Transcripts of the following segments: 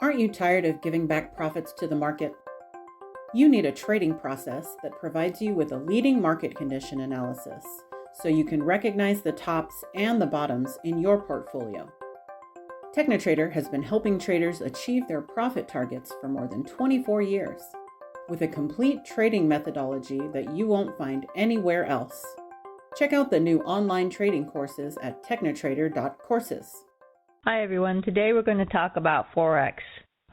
Aren't you tired of giving back profits to the market? You need a trading process that provides you with a leading market condition analysis so you can recognize the tops and the bottoms in your portfolio. TechnoTrader has been helping traders achieve their profit targets for more than 24 years with a complete trading methodology that you won't find anywhere else. Check out the new online trading courses at technotrader.courses. Hi everyone, today we're going to talk about Forex.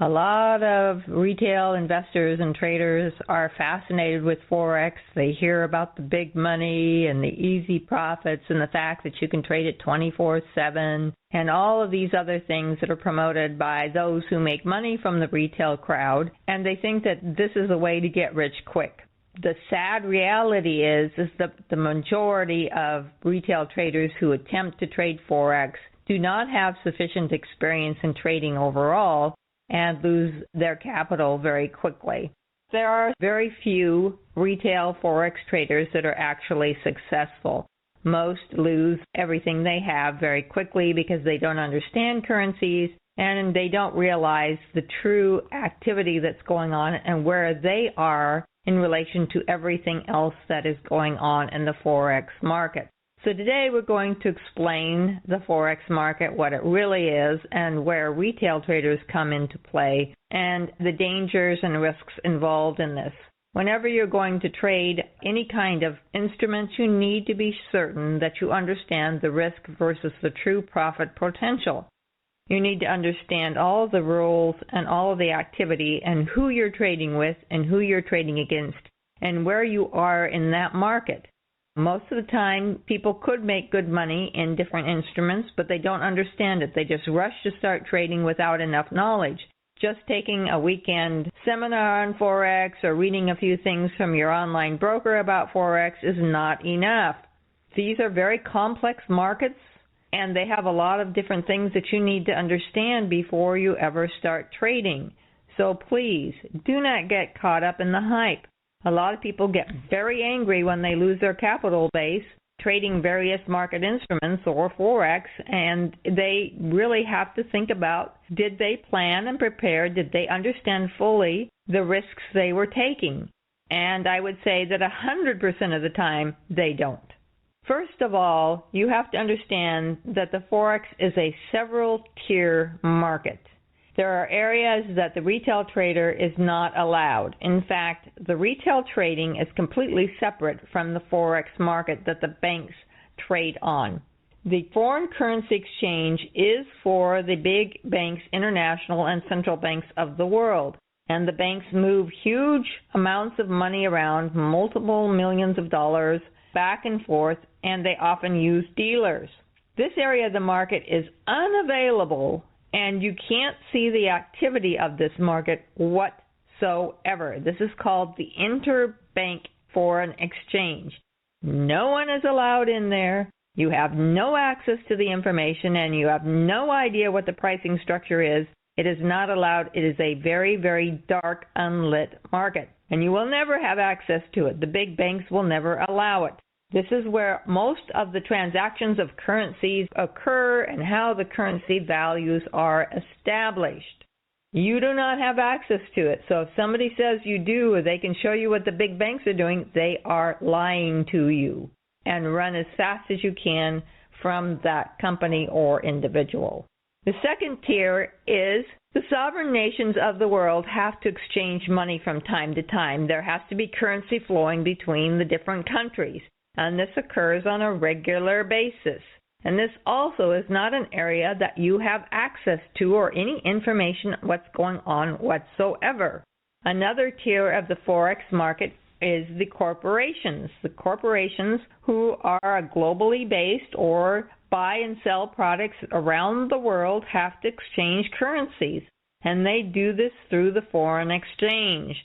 A lot of retail investors and traders are fascinated with Forex. They hear about the big money and the easy profits and the fact that you can trade it 24/7 and all of these other things that are promoted by those who make money from the retail crowd, and they think that this is a way to get rich quick. The sad reality is that the majority of retail traders who attempt to trade Forex do not have sufficient experience in trading overall and lose their capital very quickly. There are very few retail Forex traders that are actually successful. Most lose everything they have very quickly because they don't understand currencies and they don't realize the true activity that's going on and where they are in relation to everything else that is going on in the Forex market. So today we're going to explain the Forex market, what it really is, and where retail traders come into play, and the dangers and risks involved in this. Whenever you're going to trade any kind of instruments, you need to be certain that you understand the risk versus the true profit potential. You need to understand all the rules and all of the activity and who you're trading with and who you're trading against and where you are in that market. Most of the time, people could make good money in different instruments, but they don't understand it. They just rush to start trading without enough knowledge. Just taking a weekend seminar on Forex or reading a few things from your online broker about Forex is not enough. These are very complex markets, and they have a lot of different things that you need to understand before you ever start trading. So please, do not get caught up in the hype. A lot of people get very angry when they lose their capital base trading various market instruments or Forex, and they really have to think about, did they plan and prepare, did they understand fully the risks they were taking? And I would say that 100% of the time, they don't. First of all, you have to understand that the Forex is a several-tier market. There are areas that the retail trader is not allowed. In fact, the retail trading is completely separate from the Forex market that the banks trade on. The foreign currency exchange is for the big banks, international and central banks of the world. And the banks move huge amounts of money around, multiple millions of dollars, back and forth, and they often use dealers. This area of the market is unavailable, and you can't see the activity of this market whatsoever. This is called the interbank foreign exchange. No one is allowed in there. You have no access to the information, and you have no idea what the pricing structure is. It is not allowed. It is a very, very dark, unlit market, and you will never have access to it. The big banks will never allow it. This is where most of the transactions of currencies occur and how the currency values are established. You do not have access to it. So if somebody says you do, or they can show you what the big banks are doing, they are lying to you. And run as fast as you can from that company or individual. The second tier is the sovereign nations of the world have to exchange money from time to time. There has to be currency flowing between the different countries. And this occurs on a regular basis. And this also is not an area that you have access to or any information what's going on whatsoever. Another tier of the Forex market is the corporations. The corporations who are globally based or buy and sell products around the world have to exchange currencies. And they do this through the foreign exchange.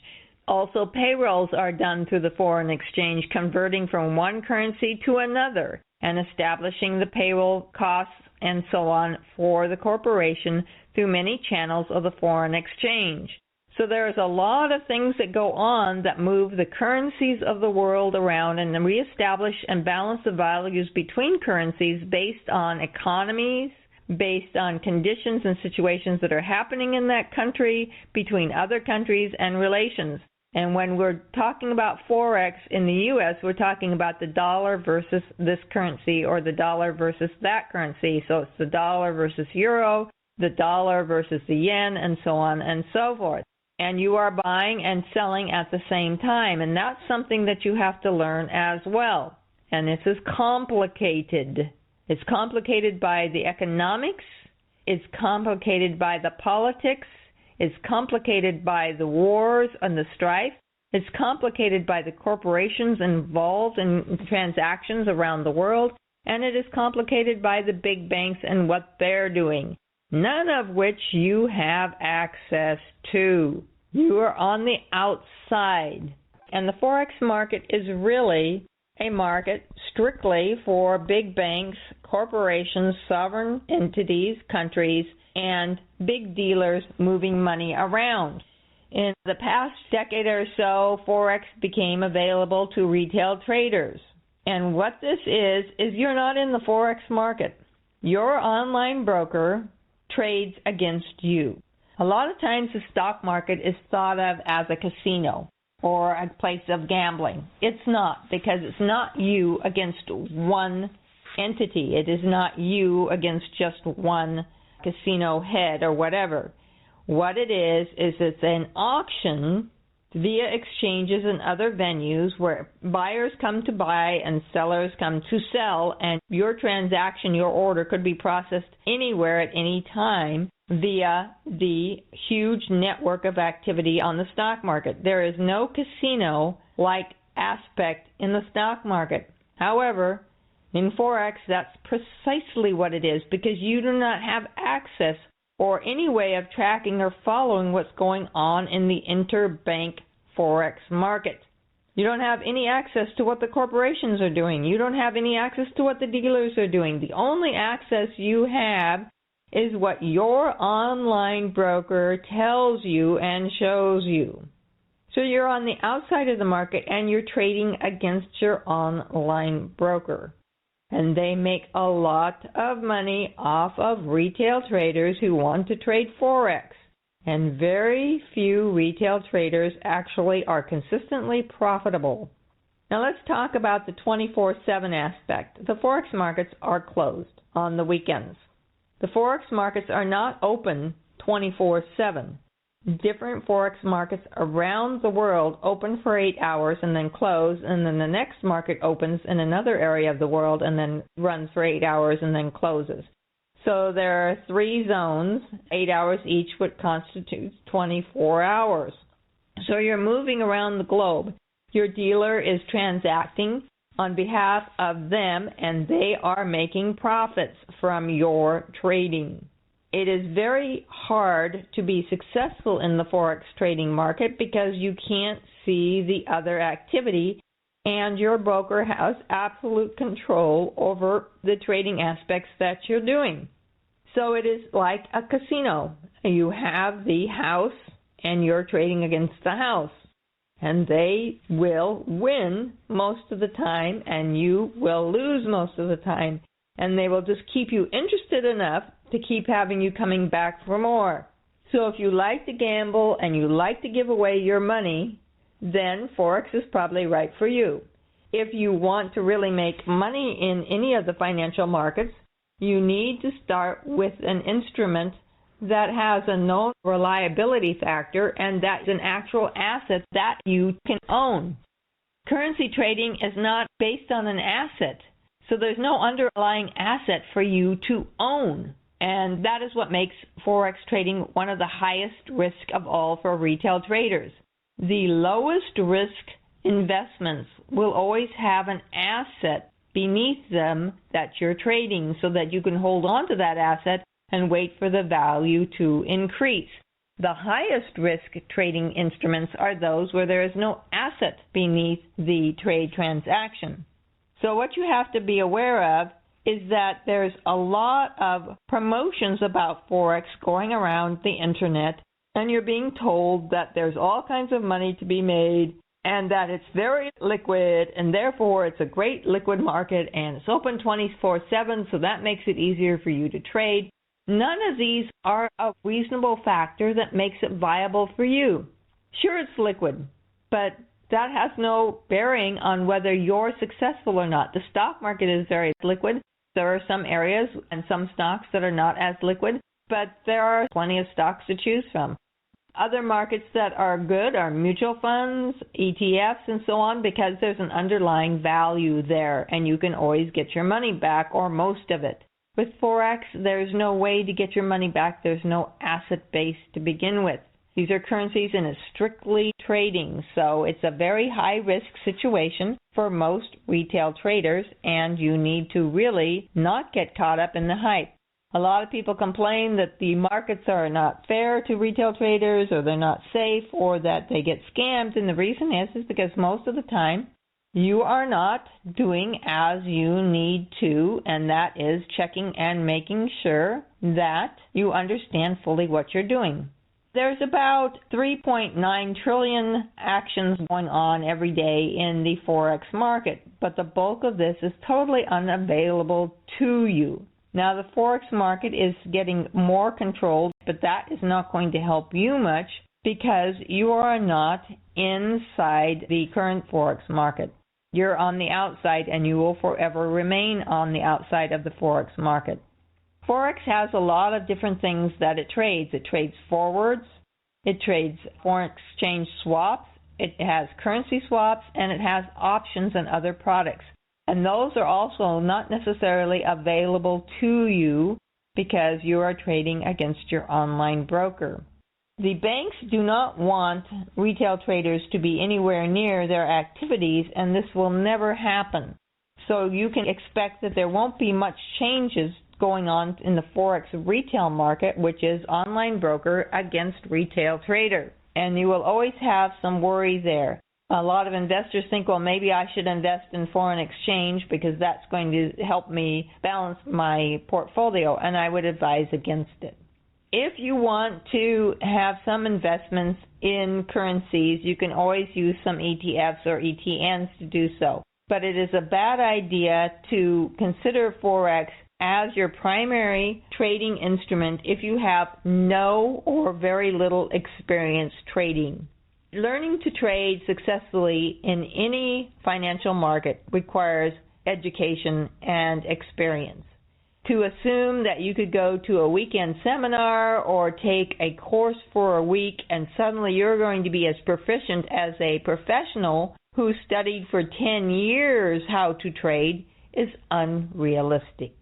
Also, payrolls are done through the foreign exchange, converting from one currency to another and establishing the payroll costs and so on for the corporation through many channels of the foreign exchange. So there's a lot of things that go on that move the currencies of the world around and reestablish and balance the values between currencies based on economies, based on conditions and situations that are happening in that country, between other countries, and relations. And when we're talking about Forex in the U.S., we're talking about the dollar versus this currency or the dollar versus that currency. So it's the dollar versus euro, the dollar versus the yen, and so on and so forth. And you are buying and selling at the same time. And that's something that you have to learn as well. And this is complicated. It's complicated by the economics. It's complicated by the politics. It's complicated by the wars and the strife. It's complicated by the corporations involved in transactions around the world. And it is complicated by the big banks and what they're doing, none of which you have access to. You are on the outside. And the Forex market is really a market strictly for big banks, corporations, sovereign entities, countries, and big dealers moving money around. In the past decade or so, Forex became available to retail traders. And what this is you're not in the Forex market. Your online broker trades against you. A lot of times the stock market is thought of as a casino or a place of gambling. It's not, because it's not you against one entity. It is not you against just one casino head or whatever. What it is it's an auction via exchanges and other venues where buyers come to buy and sellers come to sell, and your transaction, your order, could be processed anywhere at any time via the huge network of activity on the stock market. There is no casino-like aspect in the stock market. However, in Forex, that's precisely what it is, because you do not have access or any way of tracking or following what's going on in the interbank Forex market. You don't have any access to what the corporations are doing. You don't have any access to what the dealers are doing. The only access you have is what your online broker tells you and shows you. So you're on the outside of the market and you're trading against your online broker. And they make a lot of money off of retail traders who want to trade Forex. And very few retail traders actually are consistently profitable. Now let's talk about the 24/7 aspect. The Forex markets are closed on the weekends. The Forex markets are not open 24/7. Different Forex markets around the world open for 8 hours and then close, and then the next market opens in another area of the world and then runs for 8 hours and then closes. So there are 3 zones, 8 hours each, which constitutes 24 hours. So you're moving around the globe. Your dealer is transacting on behalf of them, and they are making profits from your trading. It is very hard to be successful in the Forex trading market because you can't see the other activity, and your broker has absolute control over the trading aspects that you're doing. So it is like a casino. You have the house, and you're trading against the house. And they will win most of the time, and you will lose most of the time. And they will just keep you interested enough to keep having you coming back for more. So if you like to gamble and you like to give away your money, then Forex is probably right for you. If you want to really make money in any of the financial markets, you need to start with an instrument that has a known reliability factor and that's an actual asset that you can own. Currency trading is not based on an asset, so there's no underlying asset for you to own. And that is what makes Forex trading one of the highest risk of all for retail traders. The lowest risk investments will always have an asset beneath them that you're trading so that you can hold on to that asset and wait for the value to increase. The highest risk trading instruments are those where there is no asset beneath the trade transaction. So what you have to be aware of is that there's a lot of promotions about Forex going around the internet, and you're being told that there's all kinds of money to be made and that it's very liquid, and therefore it's a great liquid market, and it's open 24/7, so that makes it easier for you to trade. None of these are a reasonable factor that makes it viable for you. Sure, it's liquid, but that has no bearing on whether you're successful or not. The stock market is very liquid. There are some areas and some stocks that are not as liquid, but there are plenty of stocks to choose from. Other markets that are good are mutual funds, ETFs, and so on, because there's an underlying value there, and you can always get your money back, or most of it. With Forex, there's no way to get your money back. There's no asset base to begin with. These are currencies and it's strictly trading, so it's a very high-risk situation for most retail traders, and you need to really not get caught up in the hype. A lot of people complain that the markets are not fair to retail traders, or they're not safe, or that they get scammed, and the reason is because most of the time you are not doing as you need to, and that is checking and making sure that you understand fully what you're doing. There's about 3.9 trillion actions going on every day in the Forex market, but the bulk of this is totally unavailable to you. Now, the Forex market is getting more controlled, but that is not going to help you much because you are not inside the current Forex market. You're on the outside, and you will forever remain on the outside of the Forex market. Forex has a lot of different things that it trades. It trades forwards, it trades foreign exchange swaps, it has currency swaps, and it has options and other products. And those are also not necessarily available to you because you are trading against your online broker. The banks do not want retail traders to be anywhere near their activities, and this will never happen. So you can expect that there won't be much changes going on in the Forex retail market, which is online broker against retail trader. And you will always have some worry there. A lot of investors think, well, maybe I should invest in foreign exchange because that's going to help me balance my portfolio, and I would advise against it. If you want to have some investments in currencies, you can always use some ETFs or ETNs to do so. But it is a bad idea to consider Forex as your primary trading instrument if you have no or very little experience trading. Learning to trade successfully in any financial market requires education and experience. To assume that you could go to a weekend seminar or take a course for a week and suddenly you're going to be as proficient as a professional who studied for 10 years how to trade is unrealistic.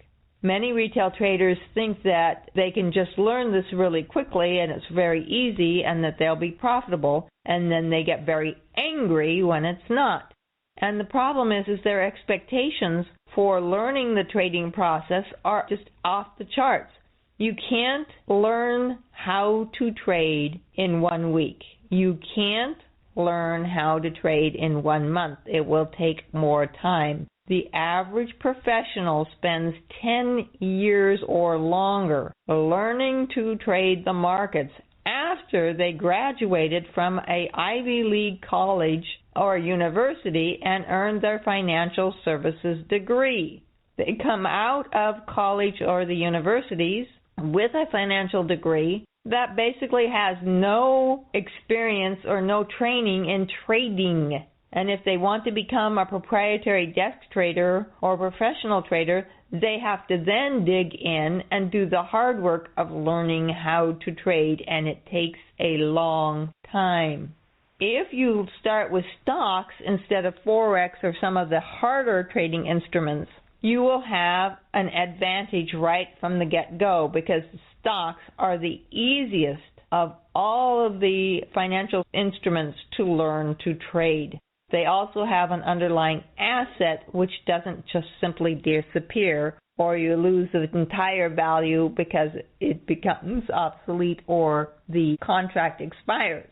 Many retail traders think that they can just learn this really quickly and it's very easy and that they'll be profitable, and then they get very angry when it's not. And the problem is their expectations for learning the trading process are just off the charts. You can't learn how to trade in 1 week. You can't learn how to trade in 1 month. It will take more time. The average professional spends 10 years or longer learning to trade the markets after they graduated from an Ivy League college or university and earned their financial services degree. They come out of college or the universities with a financial degree that basically has no experience or no training in trading. And if they want to become a proprietary desk trader or professional trader, they have to then dig in and do the hard work of learning how to trade, and it takes a long time. If you start with stocks instead of Forex or some of the harder trading instruments, you will have an advantage right from the get-go because stocks are the easiest of all of the financial instruments to learn to trade. They also have an underlying asset which doesn't just simply disappear or you lose the entire value because it becomes obsolete or the contract expires.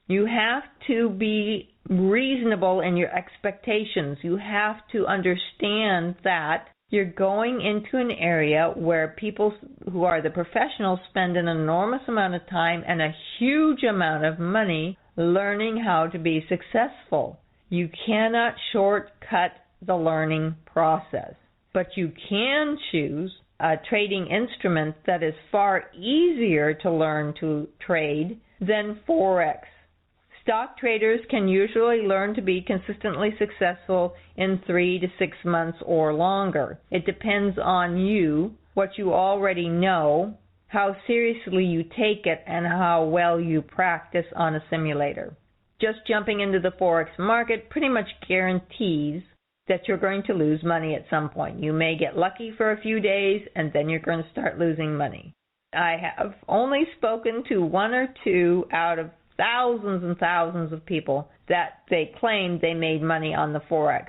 You have to be reasonable in your expectations. You have to understand that you're going into an area where people who are the professionals spend an enormous amount of time and a huge amount of money learning how to be successful. You cannot shortcut the learning process, but you can choose a trading instrument that is far easier to learn to trade than Forex. Stock traders can usually learn to be consistently successful in 3 to 6 months or longer. It depends on you, what you already know, how seriously you take it, and how well you practice on a simulator. Just jumping into the Forex market pretty much guarantees that you're going to lose money at some point. You may get lucky for a few days, and then you're going to start losing money. I have only spoken to 1 or 2 out of thousands and thousands of people that they claimed they made money on the Forex.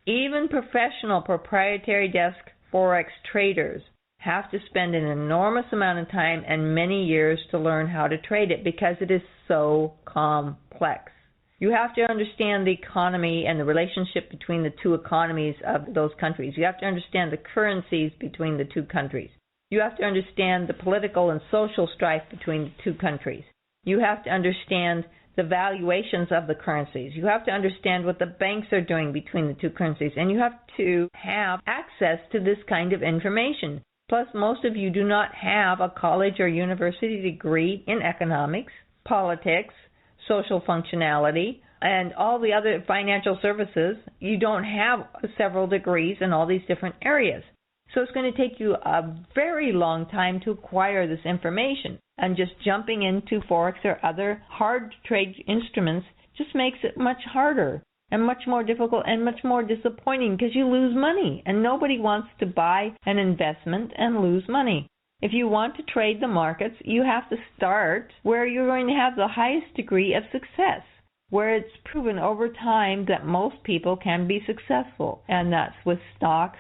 Even professional proprietary desk Forex traders have to spend an enormous amount of time and many years to learn how to trade it because it is so complex. You have to understand the economy and the relationship between the two economies of those countries. You have to understand the currencies between the two countries. You have to understand the political and social strife between the two countries. You have to understand the valuations of the currencies. You have to understand what the banks are doing between the two currencies. And you have to have access to this kind of information. Plus, most of you do not have a college or university degree in economics, politics, social functionality, and all the other financial services. You don't have several degrees in all these different areas. So it's going to take you a very long time to acquire this information. And just jumping into Forex or other hard trade instruments just makes it much harder and much more difficult and much more disappointing because you lose money. And nobody wants to buy an investment and lose money. If you want to trade the markets, you have to start where you're going to have the highest degree of success, where it's proven over time that most people can be successful, and that's with stocks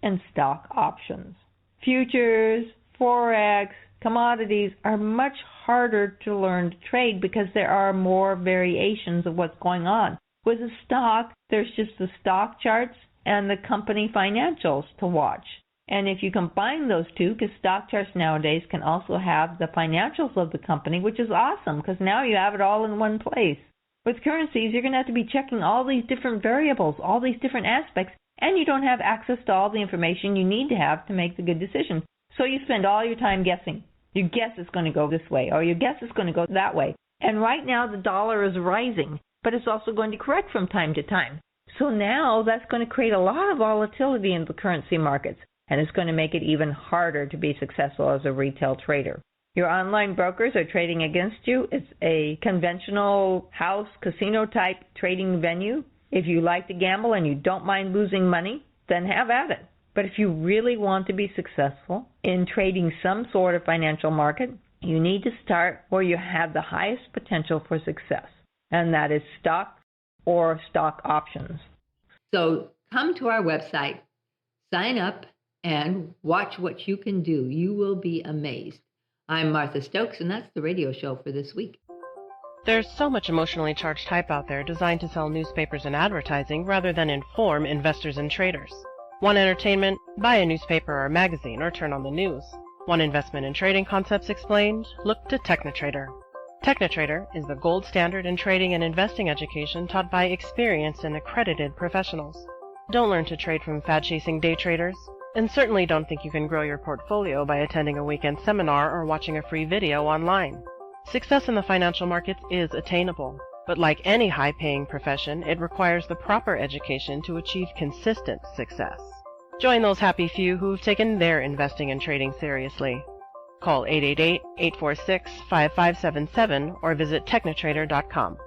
and stock options. Futures, Forex, commodities are much harder to learn to trade because there are more variations of what's going on. With a stock, there's just the stock charts and the company financials to watch. And if you combine those two, because stock charts nowadays can also have the financials of the company, which is awesome because now you have it all in one place. With currencies, you're going to have to be checking all these different variables, all these different aspects, and you don't have access to all the information you need to have to make the good decision. So you spend all your time guessing. You guess it's going to go this way, or you guess it's going to go that way. And right now the dollar is rising, but it's also going to correct from time to time. So now that's going to create a lot of volatility in the currency markets, and it's going to make it even harder to be successful as a retail trader. Your online brokers are trading against you. It's a conventional house casino type trading venue. If you like to gamble and you don't mind losing money, then have at it. But if you really want to be successful in trading some sort of financial market, you need to start where you have the highest potential for success, and that is stock or stock options. So come to our website, sign up, and watch what you can do. You will be amazed. I'm Martha Stokes, and that's the radio show for this week. There's so much emotionally charged hype out there designed to sell newspapers and advertising rather than inform investors and traders. Want entertainment? Buy a newspaper or magazine or turn on the news. Want investment and trading concepts explained? Look to TechnoTrader. TechnoTrader is the gold standard in trading and investing education taught by experienced and accredited professionals. Don't learn to trade from fad-chasing day traders, and certainly don't think you can grow your portfolio by attending a weekend seminar or watching a free video online. Success in the financial markets is attainable, but like any high-paying profession, it requires the proper education to achieve consistent success. Join those happy few who've taken their investing and trading seriously. Call 888-846-5577 or visit technotrader.com.